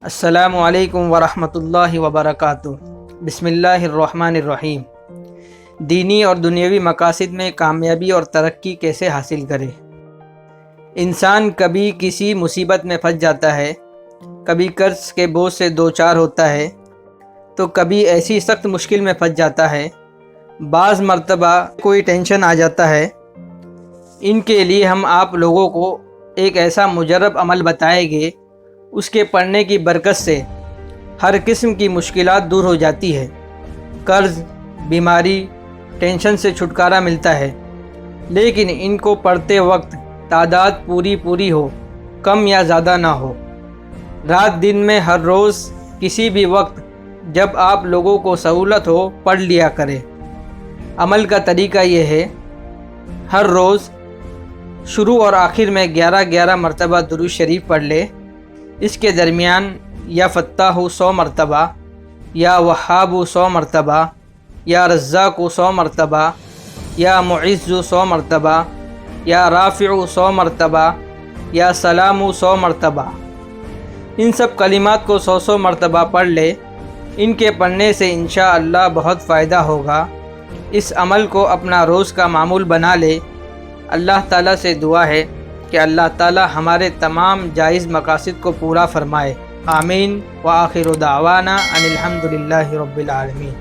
السلام علیکم ورحمۃ اللہ وبرکاتہ۔ بسم اللہ الرحمن الرحیم۔ دینی اور دنیاوی مقاصد میں کامیابی اور ترقی کیسے حاصل کرے؟ انسان کبھی کسی مصیبت میں پھنس جاتا ہے، کبھی قرض کے بوجھ سے دوچار ہوتا ہے، تو کبھی ایسی سخت مشکل میں پھنس جاتا ہے، بعض مرتبہ کوئی ٹینشن آ جاتا ہے۔ ان کے لیے ہم آپ لوگوں کو ایک ایسا مجرب عمل بتائیں گے، اس کے پڑھنے کی برکت سے ہر قسم کی مشکلات دور ہو جاتی ہے۔ قرض، بیماری، ٹینشن سے چھٹکارا ملتا ہے، لیکن ان کو پڑھتے وقت تعداد پوری ہو، کم یا زیادہ نہ ہو۔ رات دن میں ہر روز کسی بھی وقت جب آپ لوگوں کو سہولت ہو پڑھ لیا کریں۔ عمل کا طریقہ یہ ہے، ہر روز شروع اور آخر میں 11 مرتبہ درود شریف پڑھ لے۔ اس کے درمیان یا فتاح 100 مرتبہ، یا وہاب 100 مرتبہ، یا رزاق 100 مرتبہ، یا معز 100 مرتبہ، یا رافع 100 مرتبہ، یا سلام 100 مرتبہ۔ ان سب کلمات کو 100 مرتبہ پڑھ لے۔ ان کے پڑھنے سے انشاءاللہ بہت فائدہ ہوگا۔ اس عمل کو اپنا روز کا معمول بنا لے۔ اللہ تعالیٰ سے دعا ہے کہ اللہ تعالیٰ ہمارے تمام جائز مقاصد کو پورا فرمائے۔ آمین۔ وآخر دعوانا ان الحمد للہ رب العالمین۔